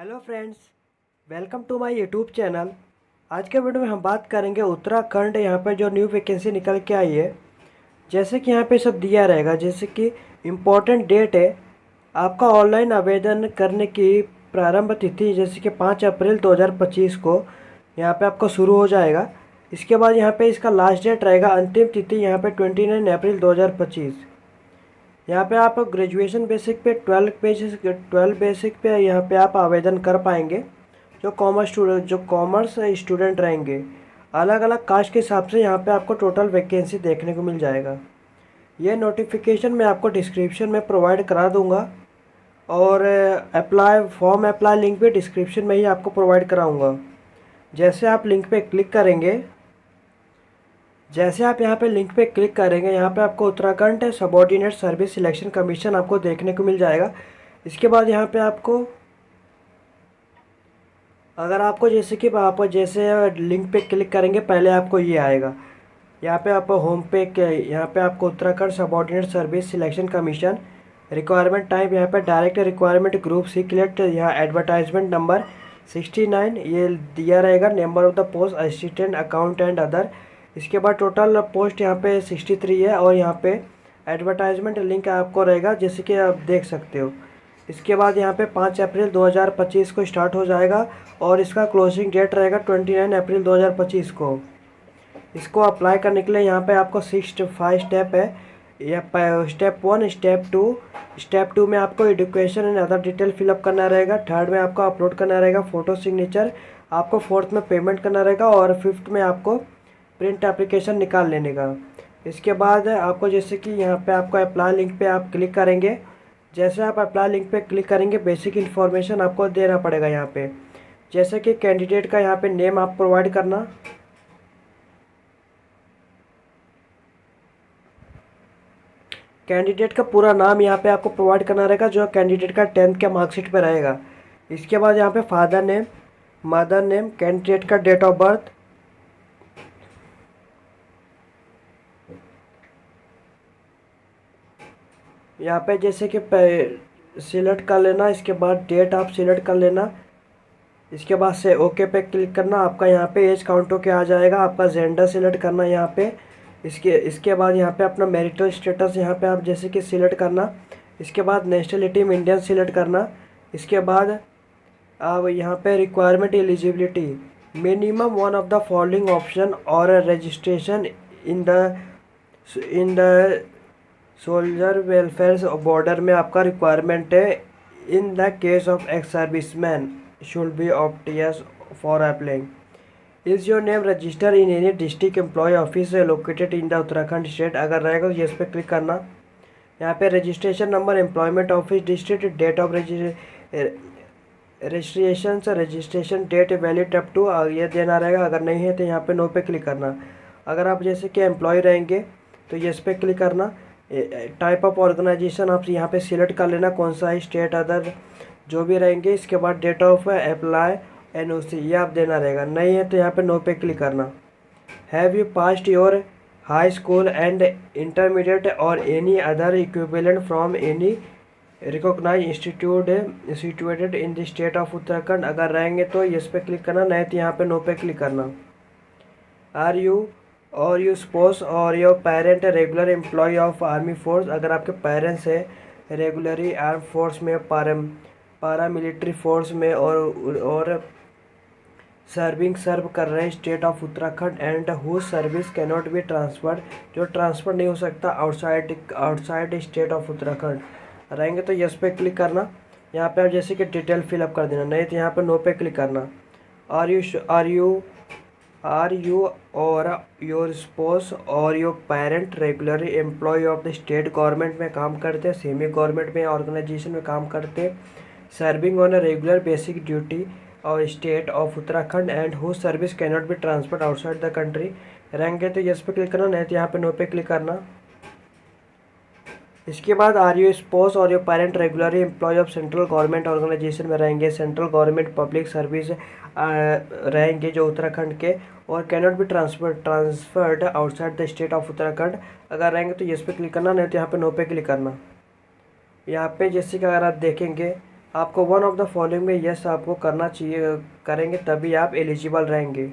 Hello friends, welcome to my YouTube channel. आज के video में हम बात करेंगे उत्तराखंड यहाँ पर जो न्यू वैकेंसी निकल के आई है। जैसे कि यहाँ पे सब दिया रहेगा, जैसे कि इम्पोर्टेंट डेट है आपका ऑनलाइन आवेदन करने की प्रारंभ तिथि, जैसे कि 5 अप्रैल 2025 को यहाँ पे आपको शुरू हो जाएगा। इसके बाद यहाँ पे इसका लास्ट डेट रहेगा, अंतिम तिथि यहाँ पे 29 अप्रैल 2025। यहाँ पे आप ग्रेजुएशन बेसिक पे 12 बेसिक पे यहाँ पे आप आवेदन कर पाएंगे। जो कॉमर्स स्टूडेंट रहेंगे, अलग अलग कास्ट के हिसाब से यहाँ पे आपको टोटल वैकेंसी देखने को मिल जाएगा। ये नोटिफिकेशन मैं आपको डिस्क्रिप्शन में प्रोवाइड करा दूँगा और अप्लाई लिंक भी डिस्क्रिप्शन में ही आपको प्रोवाइड कराऊँगा। जैसे आप यहाँ पे लिंक पे क्लिक करेंगे, यहाँ पे आपको Uttarakhand subordinate service selection commission आपको देखने को मिल जाएगा। इसके बाद यहाँ पे आपको, अगर आपको जैसे लिंक पे क्लिक करेंगे, पहले आपको ये आएगा। यहाँ पे आप होम पे यहाँ पे आपको Uttarakhand subordinate service selection commission requirement type, यहाँ पे direct requirement group C click, यहाँ एडवर्टाइजमेंट नंबर 69 ये दिया रहेगा, number of the post assistant accountant other. इसके बाद टोटल पोस्ट यहाँ पे 63 है और यहाँ पे एडवर्टाइजमेंट लिंक आपको रहेगा, जैसे कि आप देख सकते हो। इसके बाद यहाँ पे 5 अप्रैल 2025 को स्टार्ट हो जाएगा और इसका क्लोजिंग डेट रहेगा 29 अप्रैल 2025 को। इसको अप्लाई करने के लिए यहाँ पे आपको 5 स्टेप है। यह स्टेप 1, स्टेप 2 में आपको education and other detail fill up करना रहेगा। थर्ड में आपको अपलोड करना रहेगा फ़ोटो सिग्नेचर आपको। फोर्थ में पेमेंट करना रहेगा और फिफ्थ में आपको प्रिंट एप्लीकेशन निकाल लेने का। इसके बाद आपको, जैसे कि यहाँ पे आपको अप्लाई लिंक पे आप क्लिक करेंगे। जैसे आप अप्लाई लिंक पे क्लिक करेंगे, बेसिक इन्फॉर्मेशन आपको देना पड़ेगा यहाँ पे। जैसे कि कैंडिडेट का यहाँ पे नेम आप प्रोवाइड करना, कैंडिडेट का पूरा नाम यहाँ पे आपको प्रोवाइड करना रहेगा, जो कैंडिडेट का 10th के मार्कशीट पे रहेगा। इसके बाद यहाँ पे father name, mother name, candidate का डेट ऑफ बर्थ, यहाँ पे जैसे कि सिलेक्ट कर लेना। इसके बाद डेट आप सिलेक्ट कर लेना। इसके बाद से ओके पे क्लिक करना। आपका यहाँ पे एज काउंट होके आ जाएगा। आपका जेंडर सिलेक्ट करना यहाँ पे। इसके बाद यहाँ पे अपना मैरिटल स्टेटस यहाँ पे आप जैसे कि सिलेक्ट करना। इसके बाद नेशनलिटी में इंडियन सिलेक्ट करना। इसके बाद अब यहाँ पे requirement eligibility, minimum one of the following option और registration in the soldier welfare board में आपका रिक्वायरमेंट है। In the case of ex serviceman should be ऑप्टियस for applying. Is your name register in any district employ office located in the Uttarakhand state. अगर रहेगा तो इस पर क्लिक करना। यहाँ पे registration number, employment office district, date of registration, registration date valid up to ये देना रहेगा। अगर नहीं है तो यहाँ पे नो पे क्लिक करना। अगर आप जैसे कि एम्प्लॉय रहेंगे तो ये इस पर क्लिक करना। टाइप ऑफ ऑर्गेनाइजेशन आप यहाँ पे सिलेक्ट कर लेना, कौन सा है, स्टेट अदर जो भी रहेंगे। इसके बाद डेट ऑफ अप्लाई एनओसी ये आप देना रहेगा। नहीं है तो यहाँ पे नो पे क्लिक करना। Have you passed your high school and intermediate और any other equivalent from any recognise institute situated in the state of Uttarakhand. अगर रहेंगे तो इस पे क्लिक करना, नहीं तो यहाँ पे नो पे क्लिक करना। Are you or you spouse or your parent regular employ of army force. अगर आपके पेरेंट्स है रेगुलरली आर्म फोर्स में, पारा मिलिट्री फोर्स में और सर्व कर रहे हैं state of Uttarakhand and whose service cannot be transferred, जो ट्रांसफ़र नहीं हो सकता आउटसाइड स्टेट ऑफ उत्तराखंड रहेंगे तो यस पे क्लिक करना। यहाँ पे आप जैसे कि डिटेल फिलअप कर देना, नहीं तो यहाँ पे नो पे क्लिक करना। Are you or your spouse or your parent regularly employ of the state government में काम करते हैं, सेमी गवर्नमेंट में ऑर्गेनाइजेशन में काम करते हैं, serving on a regular basic duty और state of Uttarakhand and whose service cannot be transferred outside the country रहेंगे तो यस पे क्लिक करना, नहीं तो यहाँ पे नो पे क्लिक करना। इसके बाद are you spouse or your parent regularly employ of central government organisation में रहेंगे, सेंट्रल गवर्नमेंट पब्लिक सर्विस रहेंगे जो उत्तराखंड के, और cannot be transferred outside the state of Uttarakhand. अगर रहेंगे तो यस पे क्लिक करना, नहीं तो यहाँ पे नो पे क्लिक करना। यहाँ पे जैसे कि अगर आप देखेंगे आपको वन ऑफ द फॉलोइंग में यस आपको करना चाहिए, करेंगे तभी आप एलिजिबल रहेंगे।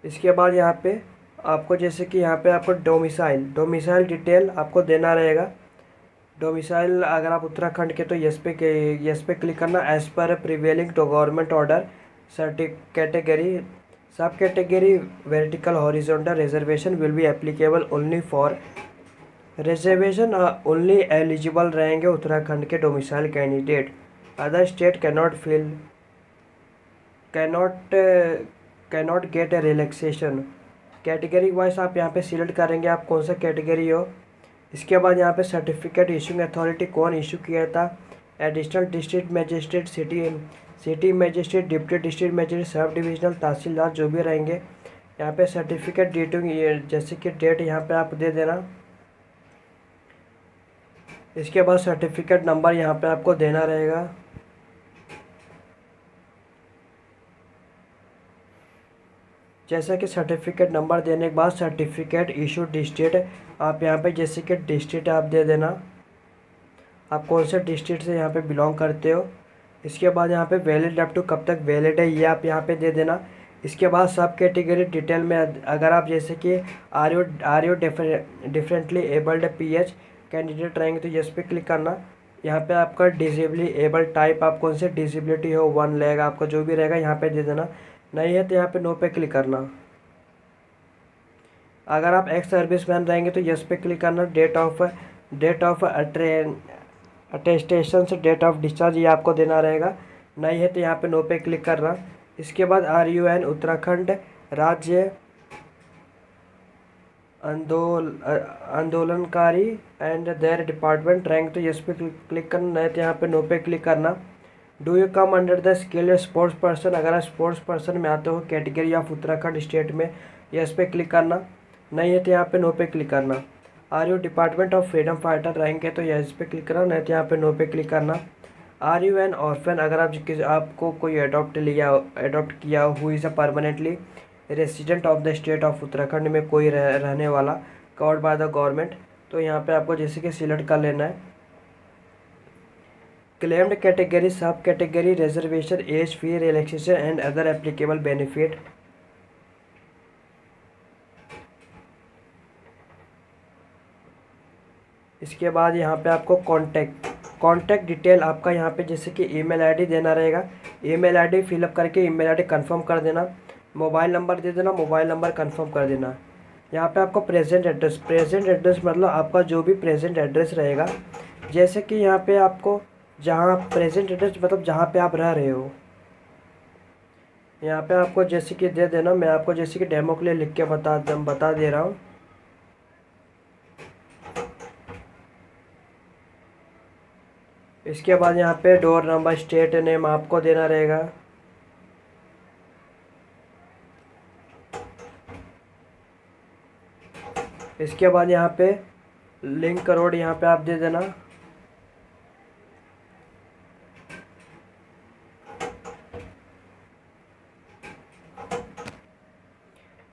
इसके बाद यहाँ पे आपको जैसे कि यहाँ पे आपको डोमिसाइल डिटेल आपको देना रहेगा। डोमिसाइल अगर आप उत्तराखंड के तो यस पे क्लिक करना। As per prevailing to government order category sub category vertical horizontal reservation will be applicable only for reservation only eligible रहेंगे उत्तराखंड के domicile candidate. Other state cannot cannot get a relaxation. Category wise आप यहाँ पे select करेंगे आप कौन सा category हो। इसके बाद यहाँ पे सर्टिफिकेट इशूइंग अथॉरिटी कौन इशू किया था। Additional district magistrate, city magistrate, deputy district magistrate, sub divisional tehsildar जो भी रहेंगे। यहाँ पे सर्टिफिकेट डेटिंग जैसे कि डेट यहाँ पे आप दे देना। इसके बाद सर्टिफिकेट नंबर यहाँ पे आपको देना रहेगा। जैसा कि सर्टिफिकेट नंबर देने के बाद सर्टिफिकेट इशू डिस्ट्रिक्ट आप यहाँ पे जैसे कि डिस्ट्रिक्ट आप दे देना, आप कौन से डिस्ट्रिक्ट से यहाँ पे बिलोंग करते हो। इसके बाद यहाँ पे वैलिड अप टू कब तक वैलिड है ये आप यहाँ पे दे देना। इसके बाद सब कैटेगरी डिटेल में अगर आप जैसे कि are you differently abled PH candidate रहेंगे तो यस पे क्लिक करना। यहाँ पे आपका डिसेबली एबल टाइप आप कौन से डिसेबिलिटी हो 1 रहेगा, आपका जो भी रहेगा यहाँ पे दे देना। नहीं है तो यहाँ पे नो पे क्लिक करना। अगर आप एक्स सर्विसमैन रहेंगे तो यस पे क्लिक करना। डेट ऑफ अटेस्टेशन से डेट ऑफ डिस्चार्ज ये आपको देना रहेगा। नहीं है तो यहाँ पे नो पे क्लिक करना। इसके बाद RUN उत्तराखंड राज्य आंदोलनकारी एंड देयर डिपार्टमेंट रैंक तो यस पे क्लिक करना। नहीं तो यहाँ पे नो पे क्लिक करना। Do you come under the skilled sports person, अगर आप स्पोर्ट्स पर्सन में आते हो कैटेगरी ऑफ उत्तराखंड स्टेट में यस पे क्लिक करना। नहीं है तो यहाँ पे नो पे क्लिक करना। Are you department of freedom fighter rank है तो यस पे क्लिक करना। नहीं तो यहाँ पे नो पे क्लिक करना। आर यू एन ऑर्फन, अगर आपको कोई अडॉप्ट किया who is a permanently resident of the state of Uttarakhand में कोई रहने वाला कवर्ड बाय द गवर्नमेंट तो यहाँ पे आपको जैसे कि सिलेक्ट कर लेना है। Claimed category sub category reservation age fee relaxation and other applicable benefit. इसके बाद यहाँ पे आपको कॉन्टैक्ट डिटेल आपका यहाँ पे जैसे कि ईमेल आईडी देना रहेगा। ईमेल आईडी फिलअप करके ईमेल आईडी कंफर्म कर देना। मोबाइल नंबर दे देना, मोबाइल नंबर कंफर्म कर देना। यहाँ पे आपको प्रेजेंट एड्रेस मतलब आपका जो भी प्रेजेंट एड्रेस रहेगा, जैसे कि यहाँ पे आपको जहाँ प्रेजेंट एड्रेस मतलब जहाँ पे आप रह रहे हो यहाँ पे आपको जैसे कि दे देना। मैं आपको जैसे कि डेमो के लिए लिख के बता दे रहा हूँ। इसके बाद यहाँ पे डोर नंबर, स्टेट नेम आपको देना रहेगा। इसके बाद यहाँ पे लिंक रोड यहाँ पे आप दे देना।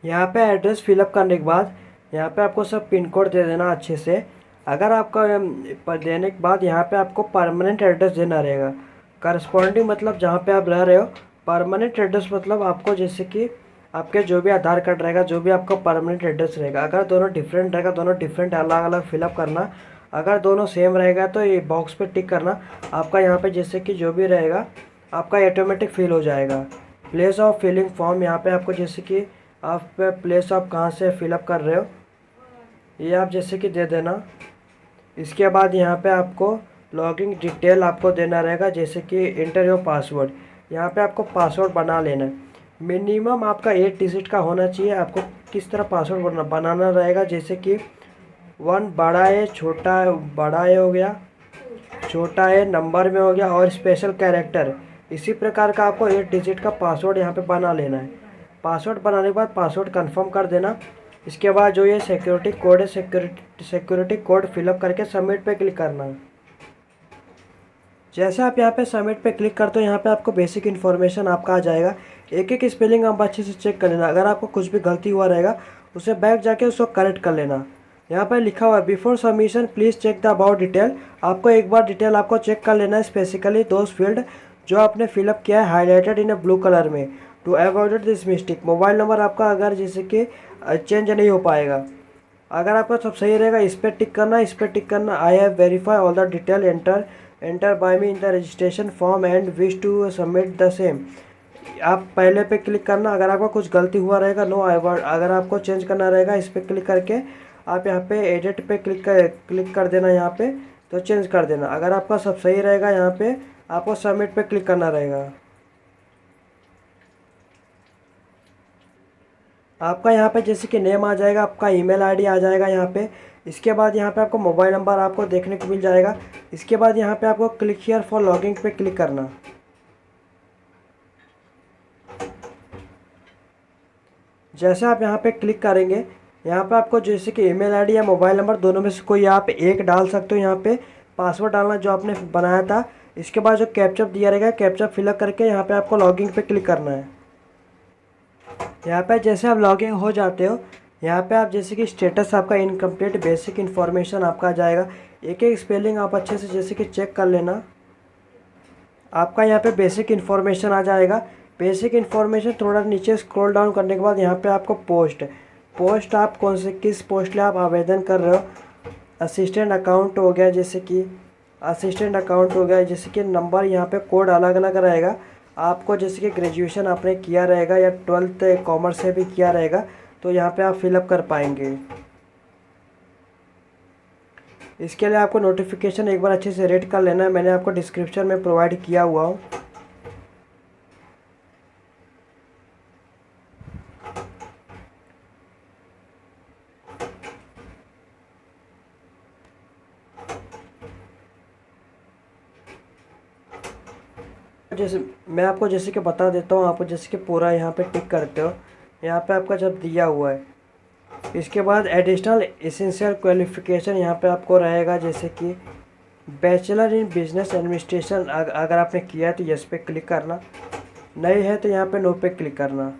यहाँ पे एड्रेस फिलअप करने के बाद यहाँ पे आपको सब पिन कोड दे देना अच्छे से। अगर आपका देने के बाद यहाँ पे आपको परमानेंट एड्रेस देना रहेगा। करस्पॉन्डिंग मतलब जहाँ पे आप रह रहे हो। परमानेंट एड्रेस मतलब आपको जैसे कि आपके जो भी आधार कार्ड रहेगा, जो भी आपका परमानेंट एड्रेस रहेगा, अगर दोनों डिफरेंट रहेगा दोनों डिफरेंट अलग अलग फिलअप करना। अगर दोनों सेम रहेगा तो ये बॉक्स पे टिक करना। आपका यहाँ पे जैसे कि जो भी रहेगा आपका ऑटोमेटिक फिल हो जाएगा। प्लेस ऑफ फिलिंग फॉर्म यहाँ पे आपको जैसे कि आप प्लेस ऑफ कहाँ से फिलअप कर रहे हो ये आप जैसे कि दे देना। इसके बाद यहाँ पे आपको लॉगिन डिटेल आपको देना रहेगा, जैसे कि इंटर योर पासवर्ड। यहाँ पे आपको पासवर्ड बना लेना है। मिनिमम आपका 8 डिजिट का होना चाहिए। आपको किस तरह पासवर्ड बनाना रहेगा, जैसे कि 1 बड़ा है, छोटा बड़ा है हो गया, छोटा है नंबर में हो गया और स्पेशल कैरेक्टर। इसी प्रकार का आपको 8 डिजिट का पासवर्ड यहाँ पे बना लेना है। पासवर्ड बनाने के बाद पासवर्ड कंफर्म कर देना। इसके बाद जो ये सिक्योरिटी कोड है सिक्योरिटी कोड फिलअप करके सबमिट पे क्लिक करना। जैसे आप यहाँ पे सबमिट पे क्लिक करते हो यहाँ पे आपको बेसिक इन्फॉर्मेशन आपका आ जाएगा। एक एक स्पेलिंग आप अच्छे से चेक कर लेना। अगर आपको कुछ भी गलती हुआ रहेगा उसे बैक जाके उसको करेक्ट कर लेना। यहाँ पर लिखा हुआ है before submission please check the about detail. आपको एक बार डिटेल आपको चेक कर लेना है, स्पेसिकली दोज फील्ड जो आपने फिलअप किया है highlighted in a blue colour में, to avoid this mistake. Mobile number आपका अगर जैसे कि चेंज नहीं हो पाएगा, अगर आपका सब सही रहेगा इस पर टिक करना, इस पर टिक करना। I have verify all the detail enter by me in the registration form and wish to submit the same. आप पहले पे क्लिक करना, अगर आपका कुछ गलती हुआ रहेगा नो आई वर्ड, अगर आपको चेंज करना रहेगा इस पर क्लिक करके आप यहाँ पे एडिट पे क्लिक कर देना, यहाँ पे तो चेंज कर देना। अगर आपका सब सही रहेगा यहाँ पे आपको सबमिट पे क्लिक करना रहेगा। आपका यहाँ पे जैसे कि नेम आ जाएगा, आपका ईमेल आईडी आ जाएगा यहाँ पे। इसके बाद यहाँ पे आपको मोबाइल नंबर आपको देखने को मिल जाएगा। इसके बाद यहाँ पे आपको क्लिक हियर फॉर लॉगिंग पे क्लिक करना। जैसे आप यहाँ पे क्लिक करेंगे, यहाँ पे आपको जैसे कि ईमेल आईडी या मोबाइल नंबर दोनों में से कोई आप एक डाल सकते हो। यहाँ पे पासवर्ड डालना जो आपने बनाया था। इसके बाद जो कैप्चा दिया रहेगा, कैप्चा फिलअप करके यहाँ पे आपको लॉगिंग पे क्लिक करना है। यहाँ पे जैसे आप लॉगिन हो जाते हो, यहाँ पे आप जैसे कि स्टेटस आपका इनकम्प्लीट, बेसिक इन्फॉर्मेशन आपका आ जाएगा। एक एक स्पेलिंग आप अच्छे से जैसे कि चेक कर लेना। आपका यहाँ पे बेसिक इन्फॉर्मेशन आ जाएगा। बेसिक इन्फॉर्मेशन थोड़ा नीचे स्क्रॉल डाउन करने के बाद यहाँ पे आपको पोस्ट आप कौन से किस पोस्ट लिए आप आवेदन कर रहे हो। असिस्टेंट अकाउंट हो गया, जैसे कि असिस्टेंट अकाउंट हो गया, जैसे कि नंबर यहाँ पे कोड अलग अलग रहेगा। आपको जैसे कि ग्रेजुएशन आपने किया रहेगा या 12th कॉमर्स से भी किया रहेगा तो यहाँ पे आप फिलअप कर पाएंगे। इसके लिए आपको नोटिफिकेशन एक बार अच्छे से रीड कर लेना है, मैंने आपको डिस्क्रिप्शन में प्रोवाइड किया हुआ हूँ। जैसे मैं आपको जैसे कि बता देता हूँ, आपको जैसे कि पूरा यहाँ पे टिक करते हो, यहाँ पे आपका जब दिया हुआ है। इसके बाद एडिशनल एसेंशियल क्वालिफिकेशन यहाँ पे आपको रहेगा, जैसे कि बैचलर इन बिजनेस एडमिनिस्ट्रेशन अगर आपने किया है तो यस पे क्लिक करना, नहीं है तो यहाँ पे नो पे क्लिक करना।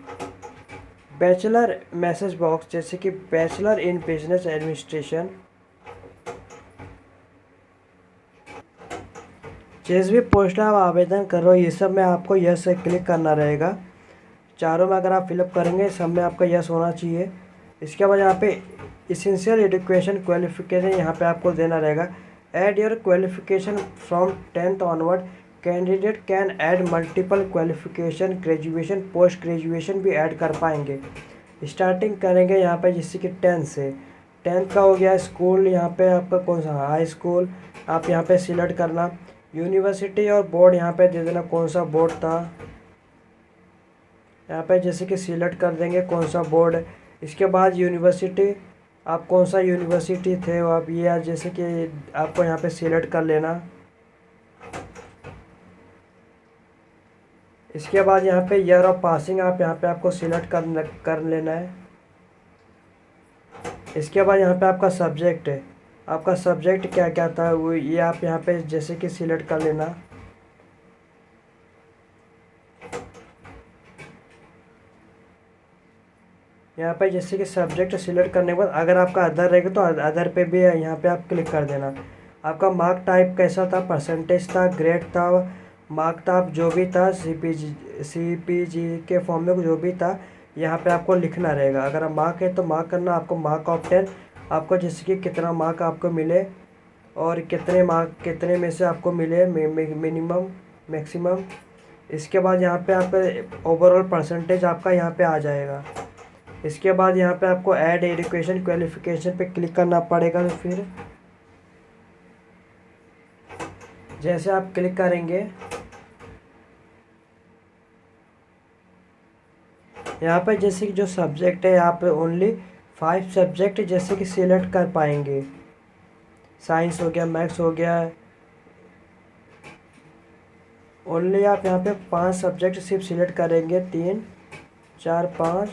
बैचलर मैसेज बॉक्स, जैसे कि बैचलर इन बिजनेस एडमिनिस्ट्रेशन, जिस भी पोस्ट आप आवेदन कर रहे हो ये सब में आपको यस से क्लिक करना रहेगा। चारों में अगर आप फिलअप करेंगे सब में आपका यस होना चाहिए। इसके बाद यहाँ पे इसेंशियल एजुकेशन क्वालिफिकेशन यहाँ पे आपको देना रहेगा। Add your qualification from 10th onward, candidate can add multiple qualification, graduation post graduation भी ऐड कर पाएंगे। स्टार्टिंग करेंगे यहाँ पे जैसे कि 10th से, 10th का हो गया स्कूल, यहाँ पे आपका कौन सा हाई स्कूल आप यहाँ पे सिलेक्ट करना। यूनिवर्सिटी और बोर्ड यहाँ पे दे देना कौन सा बोर्ड था, यहाँ पे जैसे कि सिलेक्ट कर देंगे कौन सा बोर्ड। इसके बाद यूनिवर्सिटी आप कौन सा यूनिवर्सिटी थे वो आप ये जैसे कि आपको यहाँ पे सिलेक्ट कर लेना। इसके बाद यहाँ पे ईयर ऑफ पासिंग आप यहाँ पे आपको सिलेक्ट कर लेना है। इसके बाद यहाँ पे आपका सब्जेक्ट है, आपका सब्जेक्ट क्या क्या था वो ये आप यहाँ पे जैसे कि सिलेक्ट कर लेना। यहाँ पे जैसे कि सब्जेक्ट सिलेक्ट करने के बाद अगर आपका अदर रहेगा तो अदर पे भी यहाँ पे आप क्लिक कर देना। आपका मार्क टाइप कैसा था, परसेंटेज था, ग्रेड था, मार्क था, आप जो भी था सीपीजी के फॉर्म में जो भी था यहाँ पे आपको लिखना रहेगा। अगर आप मार्क है तो मार्क करना, आपको मार्क ऑफ 10 आपको जैसे कि कितना मार्क आपको मिले और कितने मार्क कितने में से आपको मिले मिनिमम मैक्सिमम। इसके बाद यहाँ पे आपका ओवरऑल परसेंटेज आपका यहाँ पे आ जाएगा। इसके बाद यहाँ पे आपको ऐड एजुकेशन क्वालिफिकेशन पे क्लिक करना पड़ेगा। तो फिर जैसे आप क्लिक करेंगे यहाँ पे जैसे कि जो सब्जेक्ट है यहाँ पे ओनली 5 सब्जेक्ट जैसे कि सिलेक्ट कर पाएंगे। साइंस हो गया, मैथ्स हो गया, ओनली आप यहाँ पे 5 सब्जेक्ट सिर्फ सिलेक्ट करेंगे, 3 4 5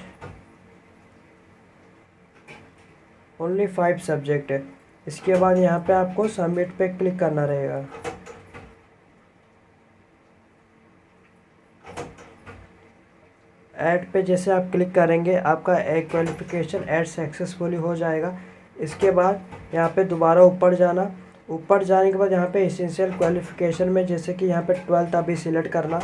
ओनली 5 सब्जेक्ट है। इसके बाद यहाँ पे आपको सबमिट पे क्लिक करना रहेगा। ऐड पे जैसे आप क्लिक करेंगे आपका एक क्वालिफिकेशन ऐड सक्सेसफुली हो जाएगा। इसके बाद यहाँ पे दोबारा ऊपर जाना। ऊपर जाने के बाद यहाँ पे एसेंशियल क्वालिफ़िकेशन में जैसे कि यहाँ पे 12th अभी सिलेक्ट करना।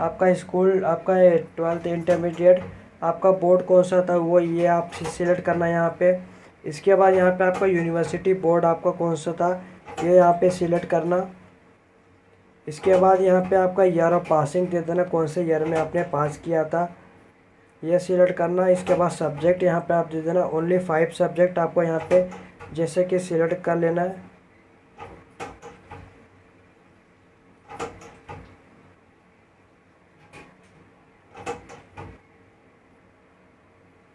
आपका स्कूल, आपका 12th इंटरमीडिएट, आपका बोर्ड कौन सा था वो ये आप सिलेक्ट करना है यहाँ पे। इसके बाद यहाँ पे आपका यूनिवर्सिटी बोर्ड आपका कौन सा था ये यहाँ पे सिलेक्ट करना। इसके बाद यहाँ पे आपका ईयर ऑफ पासिंग दे देना, कौन से ईयर में आपने पास किया था ये सिलेक्ट करना। इसके बाद सब्जेक्ट यहाँ पे आप दे देना, ओनली 5 सब्जेक्ट आपको यहाँ पे जैसे कि सिलेक्ट कर लेना है।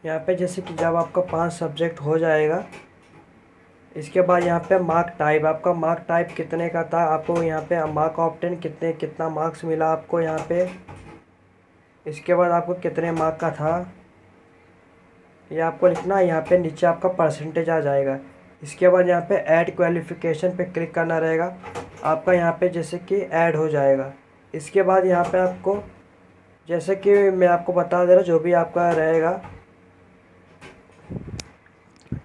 यहाँ पे जैसे कि जब आपका 5 सब्जेक्ट हो जाएगा, इसके बाद यहाँ पे मार्क टाइप, आपका मार्क टाइप कितने का था, आपको यहाँ पे मार्क ऑफ 10 कितना मार्क्स मिला आपको यहाँ पे। इसके बाद आपको कितने मार्क का था ये आपको लिखना, यहाँ पे नीचे आपका परसेंटेज आ जाएगा। इसके बाद यहाँ पे ऐड क्वालिफ़िकेशन पे क्लिक करना रहेगा, आपका यहाँ पे जैसे कि ऐड हो जाएगा। इसके बाद यहाँ पे आपको जैसे कि मैं आपको बता दे रहा जो भी आपका रहेगा,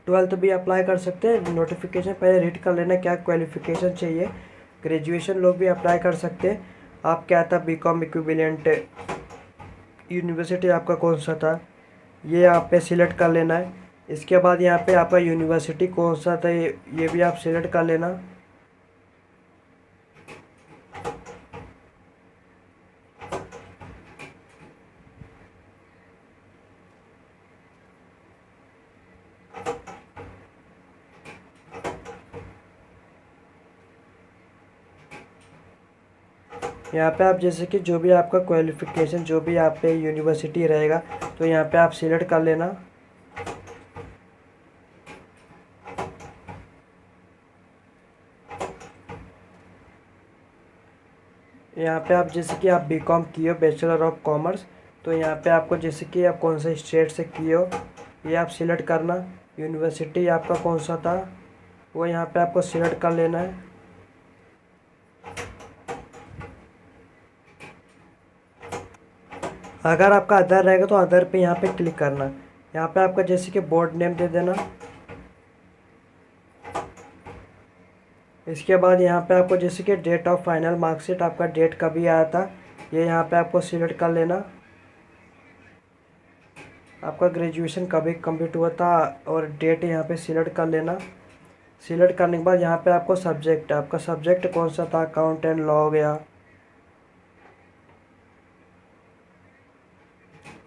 12th भी अप्लाई कर सकते हैं। नोटिफिकेशन पहले रीड कर लेना क्या क्वालिफ़िकेशन चाहिए। ग्रेजुएशन लोग भी अप्लाई कर सकते हैं। आप क्या था बीकॉम इक्विवेलेंट, यूनिवर्सिटी आपका कौन सा था ये आप पे सिलेक्ट कर लेना है। इसके बाद यहाँ पे आपका यूनिवर्सिटी कौन सा था ये भी आप सिलेक्ट कर लेना। यहाँ पे आप जैसे कि जो भी आपका क्वालिफ़िकेशन जो भी आप पे यूनिवर्सिटी रहेगा तो यहाँ पे आप सिलेक्ट कर लेना। यहाँ पे आप जैसे कि आप बीकॉम किए हो, बैचलर ऑफ कॉमर्स, तो यहाँ पे आपको जैसे कि आप कौन सा स्टेट से किए हो ये आप सिलेक्ट करना। यूनिवर्सिटी आपका कौन सा था वो यहाँ पे आपको सिलेक्ट कर लेना है। अगर आपका अदर रहेगा तो अदर पे यहाँ पे क्लिक करना। यहाँ पे आपका जैसे कि बोर्ड नेम दे देना। इसके बाद यहाँ पे आपको जैसे कि डेट ऑफ फाइनल मार्कशीट, आपका डेट कभी आया था ये यहाँ पे आपको सिलेक्ट कर लेना। आपका ग्रेजुएशन कभी कंप्लीट हुआ था और डेट यहाँ पे सिलेक्ट कर लेना। सिलेक्ट करने के बाद यहाँ पे आपको सब्जेक्ट, आपका सब्जेक्ट कौन सा था, अकाउंट एंड लॉ हो गया।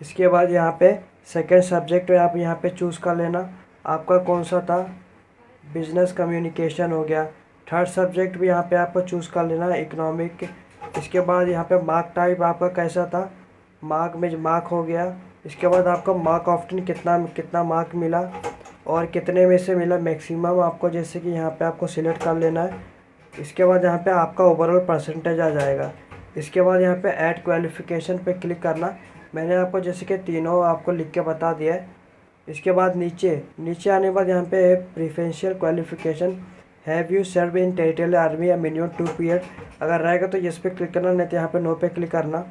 इसके बाद यहाँ पे सेकंड सब्जेक्ट आप यहाँ पे चूज़ कर लेना, आपका कौन सा था, बिजनेस कम्युनिकेशन हो गया। थर्ड सब्जेक्ट भी यहाँ पे आपको चूज़ कर लेना, इकोनॉमिक। इसके बाद यहाँ पे मार्क टाइप आपका कैसा था, मार्क में मार्क हो गया। इसके बाद आपका मार्क ऑफ 10 कितना मार्क मिला और कितने में से मिला मैक्सिमम आपको जैसे कि यहाँ पे आपको सिलेक्ट कर लेना है। इसके बाद यहाँ पे आपका ओवरऑल परसेंटेज आ जाएगा। इसके बाद यहाँ पे ऐड क्वालिफ़िकेशन पे क्लिक करना। मैंने आपको जैसे कि तीनों आपको लिख के बता दिया है। इसके बाद नीचे आने के बाद यहाँ पे preferential qualification, have you serve in territorial army या मिनिमम 2 पीरियड, अगर रहेगा तो इस पर क्लिक करना, नहीं तो यहाँ पे नो पे क्लिक करना।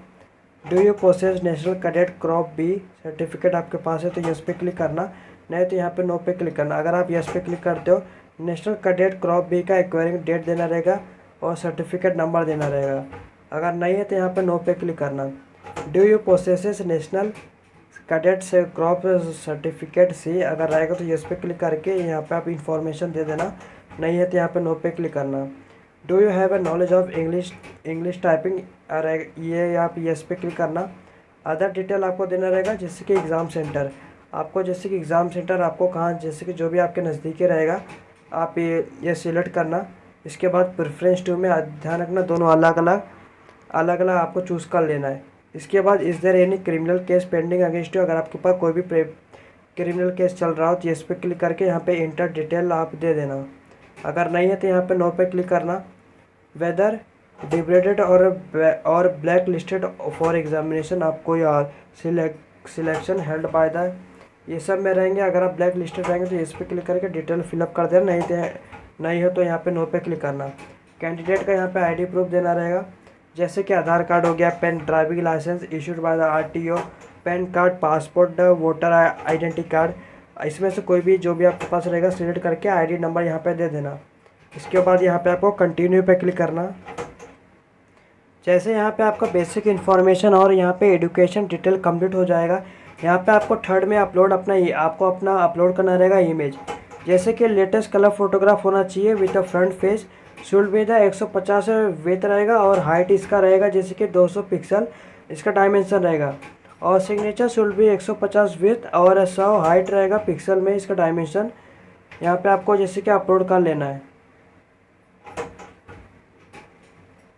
Do you possess national cadet crop B certificate आपके पास है तो यस पे क्लिक करना, नहीं तो यहाँ पे नो पे क्लिक करना। अगर आप यस पे क्लिक करते हो नेशनल कैडेट क्रॉप बी का एक्वायरिंग डेट देना रहेगा और सर्टिफिकेट नंबर देना रहेगा। अगर नहीं है तो यहाँ पे नो पे क्लिक करना। Do you possess national cadet से क्रॉप सर्टिफिकेट सी, अगर रहेगा तो यस पे क्लिक करके यहाँ पे आप इंफॉर्मेशन दे देना, नहीं है तो यहाँ पे नो पे क्लिक करना। Do you have a knowledge of English typing, ये आप यस पे क्लिक करना। अदर डिटेल आपको देना रहेगा जैसे कि एग्ज़ाम सेंटर, आपको जैसे कि एग्ज़ाम सेंटर आपको कहाँ जैसे कि जो भी आपके नज़दीकी रहेगा आप ये सिलेक्ट करना। इसके बाद प्रेफरेंस टू में ध्यान रखना दोनों अलग अलग आपको चूज़ कर लेना है। इसके बाद is there any criminal case pending against you, अगर आपके पास कोई भी क्रिमिनल केस चल रहा हो तो इस पर क्लिक करके यहाँ पे इंटर डिटेल आप दे देना। अगर नहीं है तो यहाँ पे नो पे क्लिक करना। वेदर डिग्रेडेड और ब्लैक लिस्टेड फॉर एग्जामिनेशन, आपको सिलेक्शन हेल्ड बाय द, ये सब में रहेंगे। अगर आप ब्लैक लिस्टेड रहेंगे तो इस पर क्लिक करके डिटेल फिलअप कर देना, नहीं हो तो यहाँ पे नो पे क्लिक करना। कैंडिडेट का यहाँ पे आईडी प्रूफ देना रहेगा जैसे कि आधार कार्ड हो गया, PAN, driving licence issued by the RTO, PAN card, passport, voter identity card. इसमें से कोई भी जो भी आपके पास रहेगा सिलेक्ट करके आईडी नंबर यहाँ पे दे देना। इसके बाद यहाँ पे आपको कंटिन्यू पे क्लिक करना। जैसे यहाँ पे आपका बेसिक इन्फॉर्मेशन और यहाँ पे एजुकेशन डिटेल कंप्लीट हो जाएगा, यहाँ पे आपको थर्ड में आपको अपना अपलोड करना रहेगा इमेज। जैसे कि लेटेस्ट कलर फोटोग्राफ होना चाहिए with a front face, should be the 150 with रहेगा और हाइट इसका रहेगा जैसे कि 200 पिक्सल इसका डायमेंशन रहेगा, और सिग्नेचर शुड बी 150 विथ और 100 हाइट रहेगा पिक्सल में इसका डायमेंशन। यहाँ पे आपको जैसे कि अपलोड कर लेना है।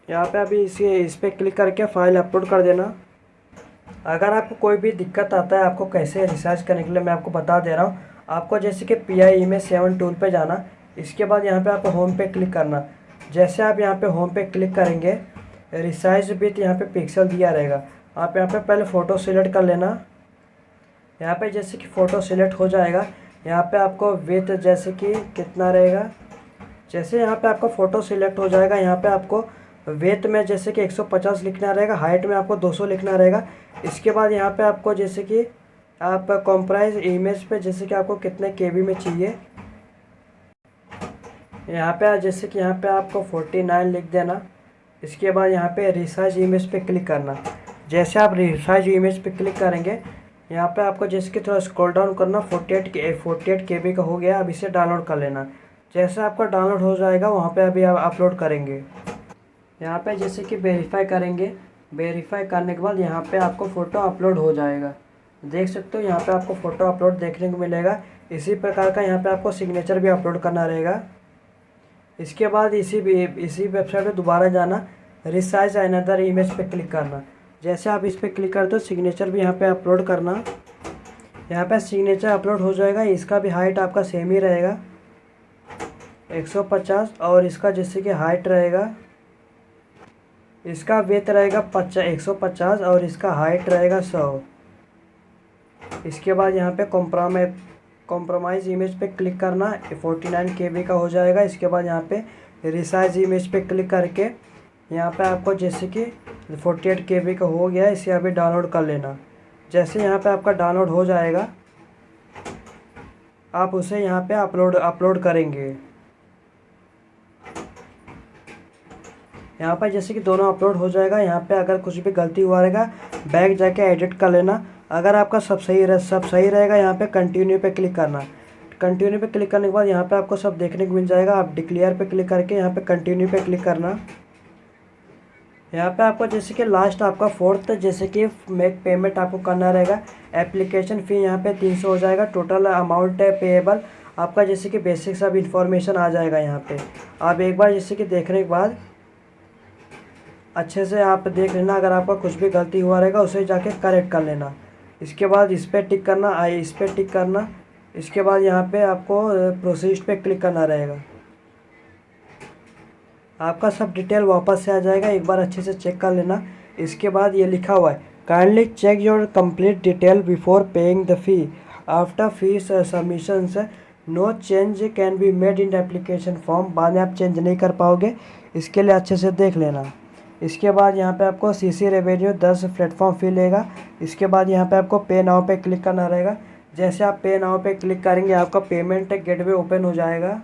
यहाँ पे अभी इस पर क्लिक करके फाइल अपलोड कर देना। अगर आपको कोई भी दिक्कत आता है आपको कैसे रिसर्च करने के लिए मैं आपको बता दे रहा हूँ। आपको जैसे कि PI इमेज 7 टूल पे जाना, इसके बाद यहाँ पे आपको होम पे क्लिक करना। जैसे आप यहाँ पे होम पे क्लिक करेंगे रिसाइज विथ यहाँ पे पिक्सल दिया रहेगा, आप यहाँ पे पहले फ़ोटो सिलेक्ट कर लेना। यहाँ पे जैसे कि फ़ोटो सिलेक्ट हो जाएगा, यहाँ पे आपको विथ जैसे कि कितना रहेगा, जैसे यहाँ पे आपका फ़ोटो सिलेक्ट हो जाएगा, यहाँ पे आपको वेथ में जैसे कि 150 लिखना रहेगा, हाइट में आपको 200 लिखना रहेगा। इसके बाद यहाँ पे आपको जैसे कि आप कॉम्प्राइज इमेज पे जैसे कि आपको कितने KB में चाहिए, यहाँ पे जैसे कि यहाँ पे आपको 49 लिख देना। इसके बाद यहाँ पे रिसाइज इमेज पे क्लिक करना। जैसे आप रिसाइज इमेज पे क्लिक करेंगे, यहाँ पे आपको जैसे कि थोड़ा स्क्रॉल डाउन करना, 48 KB का हो गया। अब इसे डाउनलोड कर लेना। जैसे आपका डाउनलोड हो जाएगा वहाँ पे अभी आप अपलोड करेंगे। यहाँ पे जैसे कि वेरीफाई करेंगे, वेरीफाई करने के बाद यहाँ पे आपको फ़ोटो अपलोड हो जाएगा। देख सकते हो यहाँ पे आपको फ़ोटो अपलोड देखने को मिलेगा। इसी प्रकार का यहाँ पे आपको सिग्नेचर भी अपलोड करना रहेगा। इसके बाद इसी वेबसाइट पे दोबारा जाना, रिसाइज अनदर इमेज पे क्लिक करना। जैसे आप इस पर क्लिक करते हो सिग्नेचर भी यहाँ पे अपलोड करना। यहाँ पे सिग्नेचर अपलोड हो जाएगा। इसका भी हाइट आपका सेम ही रहेगा 150, और इसका जैसे कि हाइट रहेगा, इसका वेथ रहेगा 150 और इसका हाइट रहेगा 100। इसके बाद यहाँ पे कॉम्प्रोमाइज़ इमेज पे क्लिक करना, 49 KB का हो जाएगा। इसके बाद यहाँ पे रिसाइज इमेज पे क्लिक करके यहाँ पे आपको जैसे कि 48 KB का हो गया, इसे अभी डाउनलोड कर लेना। जैसे यहाँ पे आपका डाउनलोड हो जाएगा आप उसे यहाँ पे अपलोड करेंगे। यहाँ पर जैसे कि दोनों अपलोड हो जाएगा। यहाँ पे अगर कुछ भी गलती हुआ रहेगा बैक जाके एडिट कर लेना। अगर आपका सब सही रहेगा यहाँ पे कंटिन्यू पे क्लिक करना। कंटिन्यू पे क्लिक करने के बाद यहाँ पे आपको सब देखने को मिल जाएगा। आप डिक्लेयर पे क्लिक करके यहाँ पे कंटिन्यू पे क्लिक करना। यहाँ पे आपको जैसे कि लास्ट आपका फोर्थ जैसे कि मेक पेमेंट आपको करना रहेगा। एप्लीकेशन फ़ी यहाँ पे 300 हो जाएगा। टोटल अमाउंट है पेएबल आपका जैसे कि बेसिक सब इन्फॉर्मेशन आ जाएगा। यहाँ पे आप एक बार जैसे कि देखने के बाद अच्छे से आप देख लेना। अगर आपका कुछ भी गलती हुआ रहेगा उसे जाके करेक्ट कर लेना। इसके बाद इस पर टिक करना, इस पर टिक करना। इसके बाद यहाँ पे आपको प्रोसीड पे क्लिक करना रहेगा। आपका सब डिटेल वापस से आ जाएगा, एक बार अच्छे से चेक कर लेना। इसके बाद ये लिखा हुआ है kindly check your complete detail before paying the fee. After fee submissions no change can be made in application form. बाद में आप चेंज नहीं कर पाओगे, इसके लिए अच्छे से देख लेना। इसके बाद यहाँ पे आपको CC रेवेन्यू 10 प्लेटफॉर्म फ़ी लेगा। इसके बाद यहाँ पे आपको पे नाउ पे क्लिक करना रहेगा। जैसे आप पे नाउ पे क्लिक करेंगे आपका पेमेंट गेटवे ओपन हो जाएगा।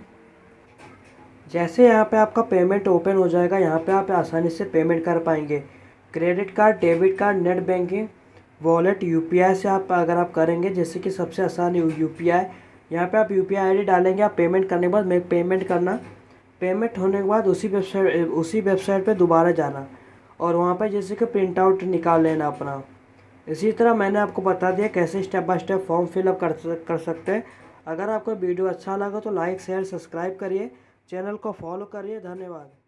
जैसे यहाँ पे आपका पेमेंट ओपन हो जाएगा, यहाँ पे आप आसानी से पेमेंट कर पाएंगे। Credit card, debit card, net banking, wallet, UPI से आप अगर आप करेंगे जैसे कि सबसे आसान UPI। यहाँ पे आप UPI ID डालेंगे। आप पेमेंट करने के बाद मेक पेमेंट करना। पेमेंट होने के बाद उसी वेबसाइट पे दोबारा जाना और वहाँ पे जैसे कि प्रिंट आउट निकाल लेना अपना। इसी तरह मैंने आपको बता दिया कैसे step by step form fill up कर सकते हैं। अगर आपको वीडियो अच्छा लगा तो लाइक शेयर सब्सक्राइब करिए, चैनल को फॉलो करिए। धन्यवाद।